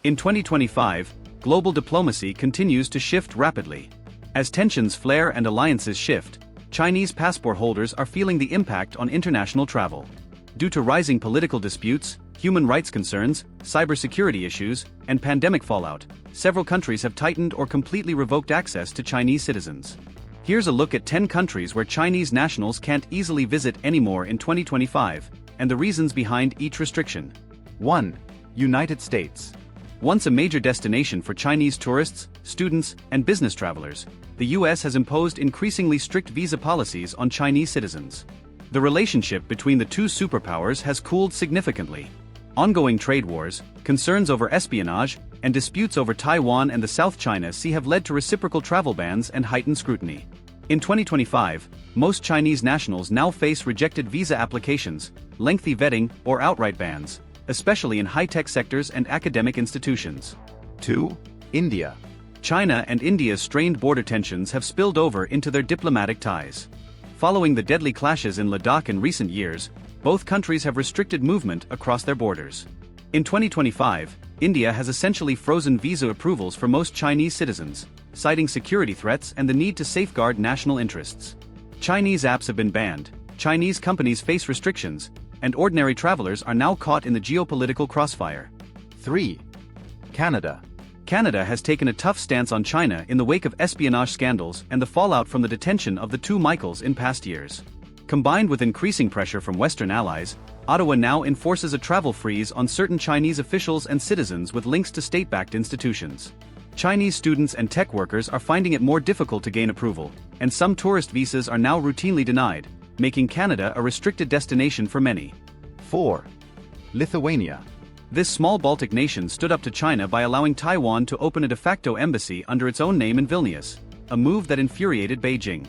In 2025, global diplomacy continues to shift rapidly. As tensions flare and alliances shift, Chinese passport holders are feeling the impact on international travel. Due to rising political disputes, human rights concerns, cybersecurity issues, and pandemic fallout, several countries have tightened or completely revoked access to Chinese citizens. Here's a look at 10 countries where Chinese nationals can't easily visit anymore in 2025, and the reasons behind each restriction. 1. United States. Once a major destination for Chinese tourists, students, and business travelers, the US has imposed increasingly strict visa policies on Chinese citizens. The relationship between the two superpowers has cooled significantly. Ongoing trade wars, concerns over espionage, and disputes over Taiwan and the South China Sea have led to reciprocal travel bans and heightened scrutiny. In 2025, most Chinese nationals now face rejected visa applications, lengthy vetting, or outright bans, especially in high-tech sectors and academic institutions. 2. India. China and India's strained border tensions have spilled over into their diplomatic ties. Following the deadly clashes in Ladakh in recent years, both countries have restricted movement across their borders. In 2025, India has essentially frozen visa approvals for most Chinese citizens, citing security threats and the need to safeguard national interests. Chinese apps have been banned, Chinese companies face restrictions, and ordinary travelers are now caught in the geopolitical crossfire. 3. Canada. Canada has taken a tough stance on China in the wake of espionage scandals and the fallout from the detention of the two Michaels in past years. Combined with increasing pressure from Western allies, Ottawa now enforces a travel freeze on certain Chinese officials and citizens with links to state-backed institutions. Chinese students and tech workers are finding it more difficult to gain approval, and some tourist visas are now routinely denied, making Canada a restricted destination for many. 4. Lithuania. This small Baltic nation stood up to China by allowing Taiwan to open a de facto embassy under its own name in Vilnius, a move that infuriated Beijing.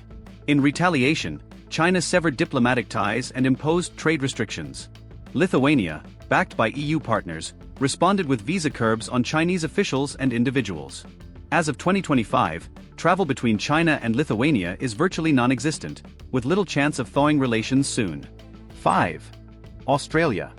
In retaliation, China severed diplomatic ties and imposed trade restrictions. Lithuania, backed by EU partners, responded with visa curbs on Chinese officials and individuals. As of 2025, travel between China and Lithuania is virtually non-existent, with little chance of thawing relations soon. 5. Australia.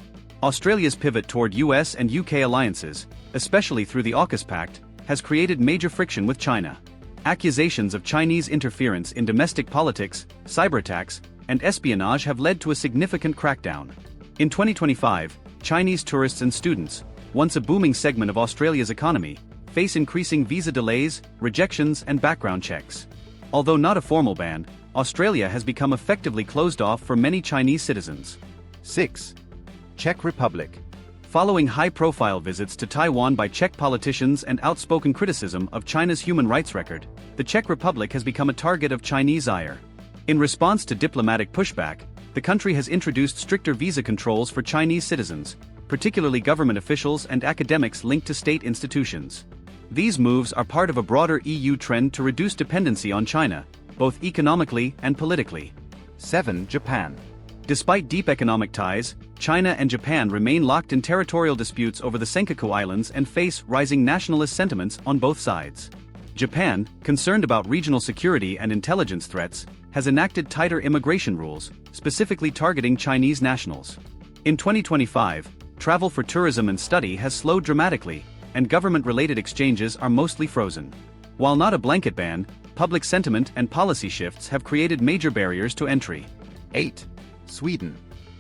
Australia's pivot toward US and UK alliances, especially through the AUKUS Pact, has created major friction with China. Accusations of Chinese interference in domestic politics, cyberattacks, and espionage have led to a significant crackdown. In 2025, Chinese tourists and students, once a booming segment of Australia's economy, face increasing visa delays, rejections, and background checks. Although not a formal ban, Australia has become effectively closed off for many Chinese citizens. 6. Czech Republic. Following high-profile visits to Taiwan by Czech politicians and outspoken criticism of China's human rights record, the Czech Republic has become a target of Chinese ire. In response to diplomatic pushback, the country has introduced stricter visa controls for Chinese citizens, particularly government officials and academics linked to state institutions. These moves are part of a broader EU trend to reduce dependency on China, both economically and politically. 7. Japan. Despite deep economic ties, China and Japan remain locked in territorial disputes over the Senkaku Islands and face rising nationalist sentiments on both sides. Japan, concerned about regional security and intelligence threats, has enacted tighter immigration rules, specifically targeting Chinese nationals. In 2025, travel for tourism and study has slowed dramatically, and government-related exchanges are mostly frozen. While not a blanket ban, public sentiment and policy shifts have created major barriers to entry. 8. Sweden.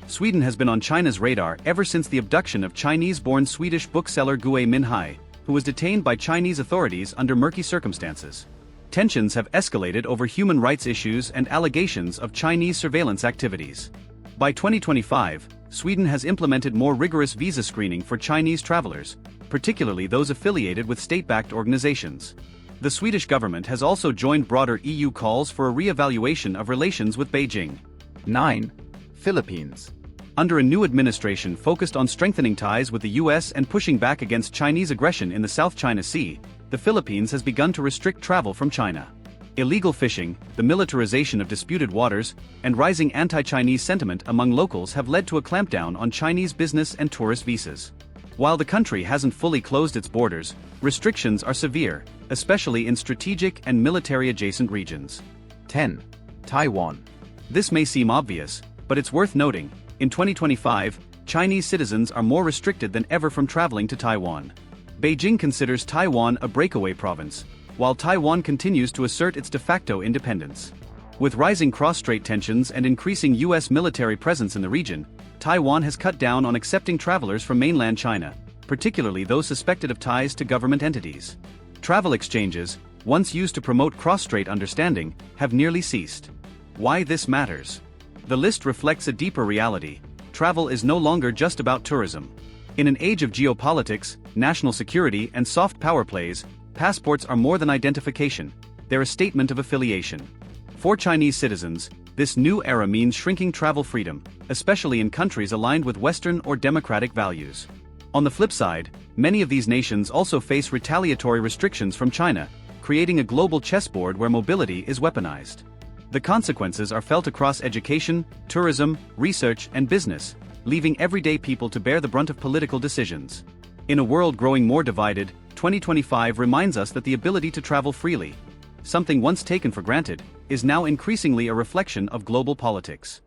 Sweden has been on China's radar ever since the abduction of Chinese-born Swedish bookseller Gui Minhai, who was detained by Chinese authorities under murky circumstances. Tensions have escalated over human rights issues and allegations of Chinese surveillance activities. By 2025, Sweden has implemented more rigorous visa screening for Chinese travelers, particularly those affiliated with state-backed organizations. The Swedish government has also joined broader EU calls for a re-evaluation of relations with Beijing. 9. Philippines. Under a new administration focused on strengthening ties with the US and pushing back against Chinese aggression in the South China Sea, the Philippines has begun to restrict travel from China. Illegal fishing, the militarization of disputed waters, and rising anti-Chinese sentiment among locals have led to a clampdown on Chinese business and tourist visas. While the country hasn't fully closed its borders, restrictions are severe, especially in strategic and military-adjacent regions. 10. Taiwan. This may seem obvious, but it's worth noting, in 2025, Chinese citizens are more restricted than ever from traveling to Taiwan. Beijing considers Taiwan a breakaway province, while Taiwan continues to assert its de facto independence. With rising cross-strait tensions and increasing U.S. military presence in the region, Taiwan has cut down on accepting travelers from mainland China, particularly those suspected of ties to government entities. Travel exchanges, once used to promote cross-strait understanding, have nearly ceased. Why this matters? The list reflects a deeper reality. Travel is no longer just about tourism. In an age of geopolitics, national security, and soft power plays, passports are more than identification, they're a statement of affiliation. For Chinese citizens, this new era means shrinking travel freedom, especially in countries aligned with Western or democratic values. On the flip side, many of these nations also face retaliatory restrictions from China, creating a global chessboard where mobility is weaponized. The consequences are felt across education, tourism, research, and business, leaving everyday people to bear the brunt of political decisions. In a world growing more divided, 2025 reminds us that the ability to travel freely, something once taken for granted, is now increasingly a reflection of global politics.